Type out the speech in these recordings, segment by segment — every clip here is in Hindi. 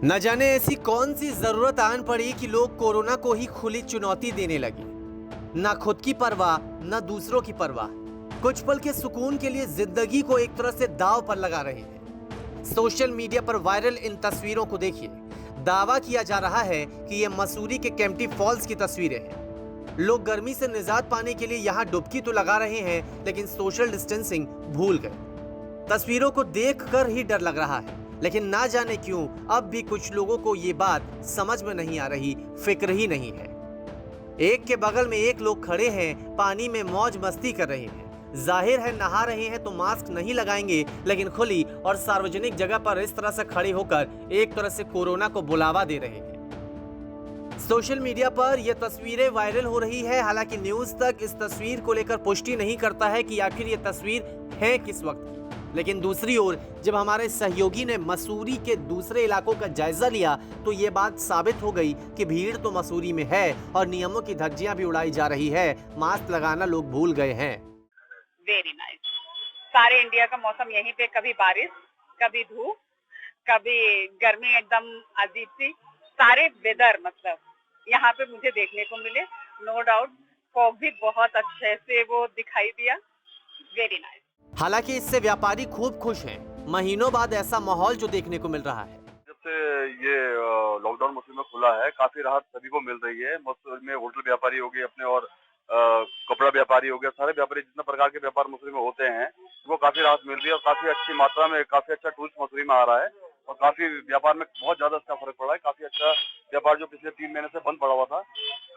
न जाने ऐसी कौन सी जरूरत आन पड़ी कि लोग कोरोना को ही खुली चुनौती देने लगे। न खुद की परवाह न दूसरों की परवाह, कुछ पल के सुकून के लिए जिंदगी को एक तरह से दांव पर लगा रहे हैं। सोशल मीडिया पर वायरल इन तस्वीरों को देखिए। दावा किया जा रहा है कि ये मसूरी के केम्प्टी फॉल्स की तस्वीरें हैं। लोग गर्मी से निजात पाने के लिए यहाँ डुबकी तो लगा रहे हैं, लेकिन सोशल डिस्टेंसिंग भूल गए। तस्वीरों को देखकर ही डर लग रहा है, लेकिन ना जाने क्यों अब भी कुछ लोगों को ये बात समझ में नहीं आ रही, फिक्र ही नहीं है। एक के बगल में एक लोग खड़े हैं, पानी में मौज मस्ती कर रहे हैं। जाहिर है नहा रहे हैं तो मास्क नहीं लगाएंगे, लेकिन खुली और सार्वजनिक जगह पर इस तरह से खड़े होकर एक तरह से कोरोना को बुलावा दे रहे हैं। सोशल मीडिया पर यह तस्वीरें वायरल हो रही है। हालांकि न्यूज तक इस तस्वीर को लेकर पुष्टि नहीं करता है कि आखिर ये तस्वीर है किस वक्त की। लेकिन दूसरी ओर जब हमारे सहयोगी ने मसूरी के दूसरे इलाकों का जायजा लिया तो ये बात साबित हो गई कि भीड़ तो मसूरी में है और नियमों की धज्जियां भी उड़ाई जा रही है। मास्क लगाना लोग भूल गए हैं। Very nice. सारे इंडिया का मौसम यहीं पे, कभी बारिश, कभी धूप, कभी गर्मी एकदम अजीब सी, सारे वेदर मतलब यहाँ पे मुझे देखने को मिले। नो डाउट फॉग भी बहुत अच्छे से वो दिखाई दिया। Very nice. हालांकि इससे व्यापारी खूब खुश हैं। महीनों बाद ऐसा माहौल जो देखने को मिल रहा है। जब से ये लॉकडाउन मसूरी में खुला है, काफी राहत सभी को मिल रही है। मसूरी में होटल व्यापारी हो गए अपने, और कपड़ा व्यापारी हो गया, सारे व्यापारी जितने प्रकार के व्यापार मसूरी में होते हैं वो काफी राहत मिल रही है और काफी अच्छी मात्रा में काफी अच्छा टूरिस्ट मसूरी में आ रहा है और काफी व्यापार में बहुत ज्यादा अच्छा फर्क पड़ा है। काफी अच्छा व्यापार जो पिछले 3 महीने से बंद पड़ा हुआ था,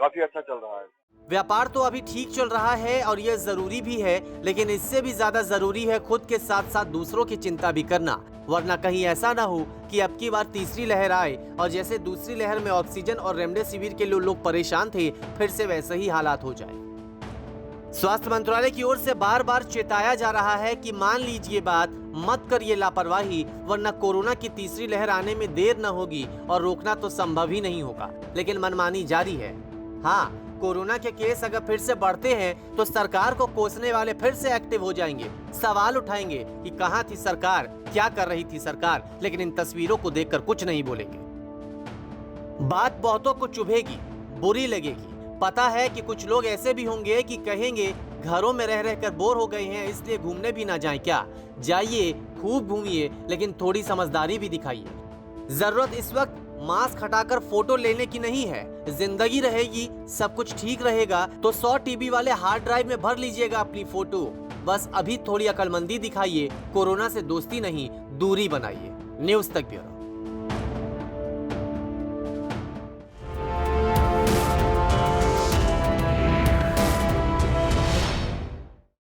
काफी अच्छा चल रहा है। व्यापार तो अभी ठीक चल रहा है और यह जरूरी भी है, लेकिन इससे भी ज्यादा जरूरी है खुद के साथ साथ दूसरों की चिंता भी करना, वरना कहीं ऐसा ना हो कि अब की बार तीसरी लहर आए और जैसे दूसरी लहर में ऑक्सीजन और रेमडेसिविर के लिए लोग परेशान थे, फिर से वैसे ही हालात हो जाए। स्वास्थ्य मंत्रालय की ओर से बार बार चेताया जा रहा है कि मान लीजिए बात, मत करिए लापरवाही, वरना कोरोना की तीसरी लहर आने में देर न होगी और रोकना तो संभव ही नहीं होगा। लेकिन मनमानी जारी है। हाँ, कोरोना के केस अगर फिर से बढ़ते हैं तो सरकार को कोसने वाले फिर से एक्टिव हो जाएंगे, सवाल उठाएंगे कि कहां थी सरकार, क्या कर रही थी सरकार, लेकिन इन तस्वीरों को देखकर कुछ नहीं बोलेंगे। बात बहुतों को चुभेगी, बुरी लगेगी। पता है कि कुछ लोग ऐसे भी होंगे कि कहेंगे घरों में रह रहकर बोर हो गए हैं, इसलिए घूमने भी ना जाएं क्या? जाइए, खूब घूमिए, लेकिन थोड़ी समझदारी भी दिखाइए। जरूरत इस वक्त मास्क हटाकर फोटो लेने की नहीं है। जिंदगी रहेगी, सब कुछ ठीक रहेगा तो 100 टीबी वाले हार्ड ड्राइव में भर लीजिएगा अपनी फोटो। बस अभी थोड़ी अक्लमंदी दिखाइए, कोरोना से दोस्ती नहीं दूरी बनाइए। न्यूज़ तक ब्यूरो।